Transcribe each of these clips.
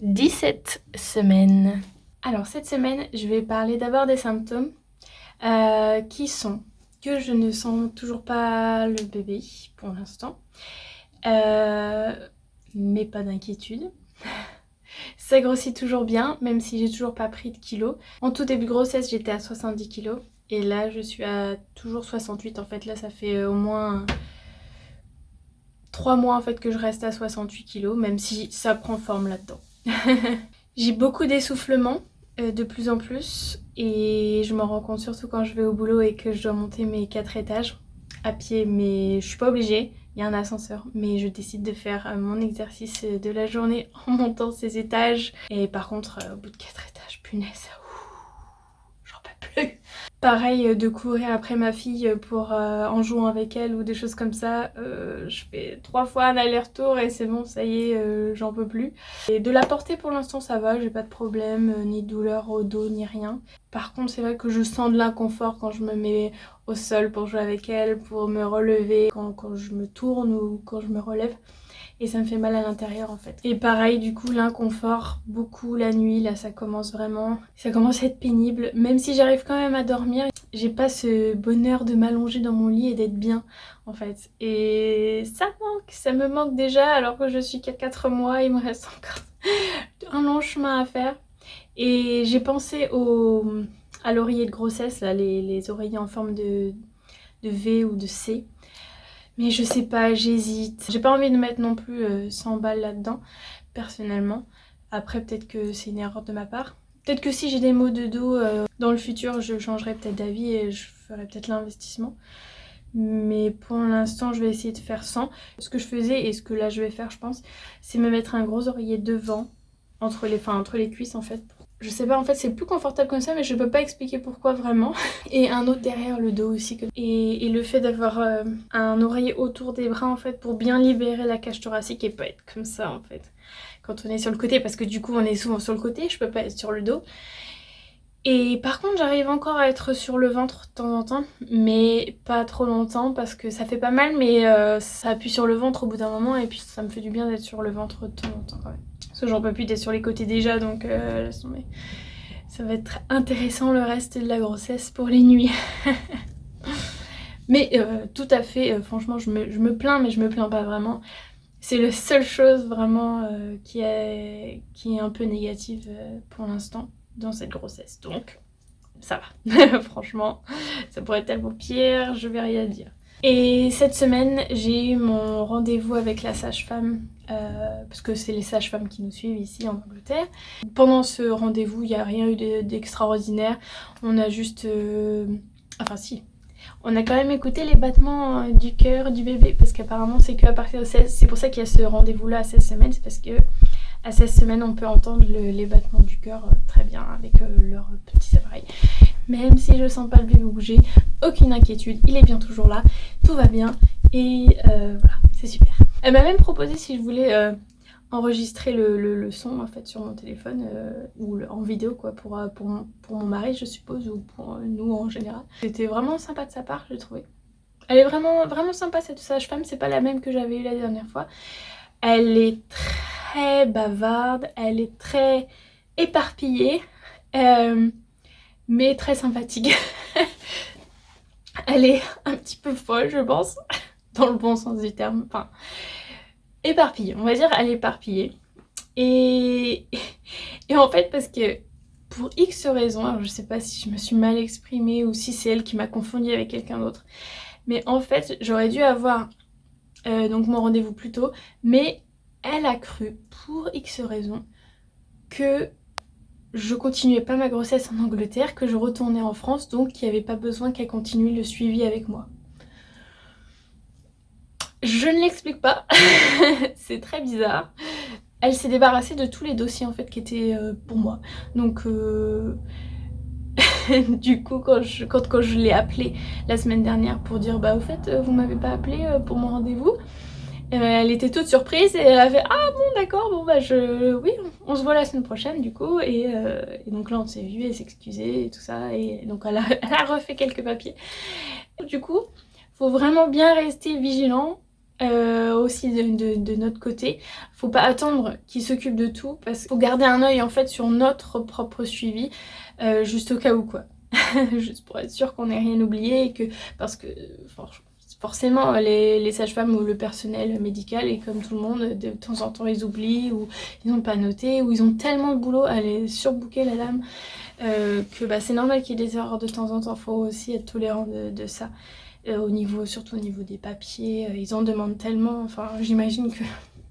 17 semaines. Alors cette semaine, je vais parler d'abord des symptômes qui sont que je ne sens toujours pas le bébé pour l'instant, mais pas d'inquiétude. Ça grossit toujours bien, même si j'ai toujours pas pris de kilos. En tout début de grossesse, j'étais à 70 kilos et là je suis à toujours 68. En fait, là ça fait au moins 3 mois en fait que je reste à 68 kilos, même si ça prend forme là-dedans. J'ai beaucoup d'essoufflement, de plus en plus, et je m'en rends compte surtout quand je vais au boulot et que je dois monter mes 4 étages à pied, mais je suis pas obligée, il y a un ascenseur, mais je décide de faire mon exercice de la journée en montant ces étages. Et par contre, au bout de 4 étages, punaise, j'en peux plus. Pareil, de courir après ma fille pour en jouant avec elle ou des choses comme ça, je fais 3 fois un aller-retour et c'est bon, ça y est, j'en peux plus. Et de la porter pour l'instant ça va, j'ai pas de problème, ni de douleur au dos ni rien. Par contre c'est vrai que je sens de l'inconfort quand je me mets au sol pour jouer avec elle, pour me relever, quand je me tourne ou quand je me relève. Et ça me fait mal à l'intérieur en fait. Et pareil du coup l'inconfort beaucoup la nuit, là ça commence vraiment, ça commence à être pénible. Même si j'arrive quand même à dormir, j'ai pas ce bonheur de m'allonger dans mon lit et d'être bien en fait. Et ça me manque déjà alors que je suis qu'à 4 mois, il me reste encore un long chemin à faire. Et j'ai pensé à l'oreiller de grossesse, là, les oreillers en forme de V ou de C. Mais je sais pas, j'hésite. J'ai pas envie de mettre non plus 100 balles là-dedans, personnellement. Après, peut-être que c'est une erreur de ma part. Peut-être que si j'ai des maux de dos dans le futur, je changerai peut-être d'avis et je ferai peut-être l'investissement. Mais pour l'instant, je vais essayer de faire sans. Ce que je faisais et ce que là je vais faire, je pense, c'est me mettre un gros oreiller devant, entre les cuisses en fait. Je sais pas, en fait, c'est plus confortable comme ça, mais je peux pas expliquer pourquoi vraiment. Et un autre derrière le dos aussi. Et le fait d'avoir un oreiller autour des bras, en fait, pour bien libérer la cage thoracique et pas être comme ça, en fait. Quand on est sur le côté, parce que du coup, on est souvent sur le côté, je peux pas être sur le dos. Et par contre, j'arrive encore à être sur le ventre de temps en temps, mais pas trop longtemps, parce que ça fait pas mal, mais ça appuie sur le ventre au bout d'un moment, et puis ça me fait du bien d'être sur le ventre de temps en temps, quand même. Parce que j'en peux plus d'être sur les côtés déjà, donc laisse tomber. Ça va être intéressant le reste de la grossesse pour les nuits. Mais tout à fait, franchement, je me plains, mais je me plains pas vraiment. C'est la seule chose vraiment qui est un peu négative pour l'instant dans cette grossesse. Donc, ça va. Franchement, ça pourrait être tellement pire, je vais rien dire. Et cette semaine, j'ai eu mon rendez-vous avec la sage-femme, parce que c'est les sages-femmes qui nous suivent ici en Angleterre. Pendant ce rendez-vous, il n'y a rien eu d'extraordinaire. On a juste... Enfin si, on a quand même écouté les battements du cœur du bébé, parce qu'apparemment c'est qu'à partir de 16... C'est pour ça qu'il y a ce rendez-vous-là à 16 semaines, c'est parce que à 16 semaines, on peut entendre les battements du cœur très bien avec leurs petits appareils. Même si je sens pas le bébé bouger, aucune inquiétude, il est bien toujours là, tout va bien et voilà, c'est super. Elle m'a même proposé si je voulais enregistrer le son en fait sur mon téléphone ou en vidéo quoi pour mon mari je suppose ou pour nous en général. C'était vraiment sympa de sa part, j'ai trouvé. Elle est vraiment, vraiment sympa cette sage-femme, c'est pas la même que j'avais eue la dernière fois. Elle est très bavarde, elle est très éparpillée, mais très sympathique. Elle est un petit peu folle, je pense, dans le bon sens du terme. Enfin, éparpillée, on va dire, elle est éparpillée. Et en fait, parce que pour X raisons, alors je sais pas si je me suis mal exprimée ou si c'est elle qui m'a confondue avec quelqu'un d'autre, mais en fait, j'aurais dû avoir donc mon rendez-vous plus tôt, mais elle a cru, pour X raisons, que je continuais pas ma grossesse en Angleterre, que je retournais en France, donc il n'y avait pas besoin qu'elle continue le suivi avec moi. Je ne l'explique pas, c'est très bizarre. Elle s'est débarrassée de tous les dossiers en fait qui étaient pour moi. Donc du coup quand je l'ai appelée la semaine dernière pour dire bah au fait vous m'avez pas appelé pour mon rendez-vous, elle était toute surprise et elle a fait ah bon d'accord bon bah oui on se voit la semaine prochaine du coup et donc là on s'est vu, elle s'excusait et tout ça et donc elle a refait quelques papiers. Du coup faut vraiment bien rester vigilant Aussi de notre côté. Faut pas attendre qu'ils s'occupent de tout parce qu'il faut garder un œil en fait sur notre propre suivi, juste au cas où quoi. Juste pour être sûr qu'on n'ait rien oublié et que parce que forcément les sages-femmes ou le personnel médical et comme tout le monde de temps en temps ils oublient ou ils n'ont pas noté ou ils ont tellement de boulot, elle est surbookée la dame, que bah, c'est normal qu'il y ait des erreurs de temps en temps. Faut aussi être tolérant de ça. Surtout au niveau des papiers, ils en demandent tellement. Enfin, j'imagine que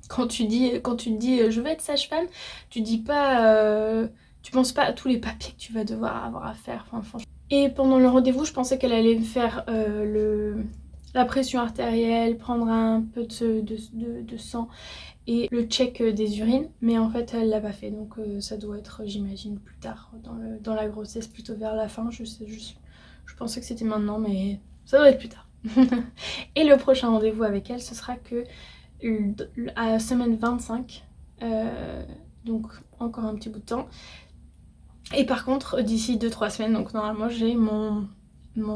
quand tu te dis je veux être sage-femme, tu dis pas, tu penses pas à tous les papiers que tu vas devoir avoir à faire. Enfin, franchement. Et pendant le rendez-vous, je pensais qu'elle allait me faire la pression artérielle, prendre un peu de sang et le check des urines, mais en fait elle l'a pas fait, donc ça doit être, j'imagine, plus tard dans la grossesse, plutôt vers la fin. Je pensais que c'était maintenant, mais ça doit être plus tard. Et le prochain rendez-vous avec elle, ce sera que à semaine 25, donc encore un petit bout de temps. Et par contre, d'ici 2-3 semaines, donc normalement j'ai mon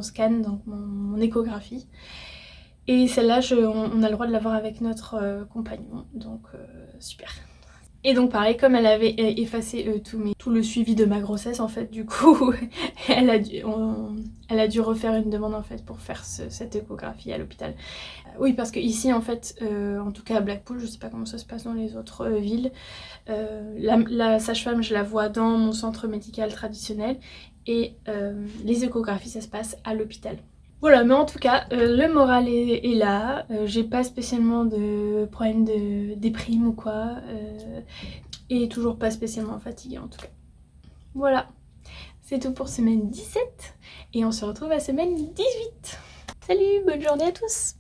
scan, donc mon échographie. Et celle-là, on a le droit de l'avoir avec notre compagnon, donc super. Et donc pareil, comme elle avait effacé tout le suivi de ma grossesse en fait, du coup, elle a dû refaire une demande en fait pour faire cette échographie à l'hôpital. Oui, parce que ici en fait, en tout cas à Blackpool, je sais pas comment ça se passe dans les autres villes, la sage-femme je la vois dans mon centre médical traditionnel et les échographies ça se passe à l'hôpital. Voilà, mais en tout cas, le moral est là. J'ai pas spécialement de problème de déprime ou quoi. Et toujours pas spécialement fatiguée en tout cas. Voilà, c'est tout pour semaine 17. Et on se retrouve à semaine 18. Salut, bonne journée à tous!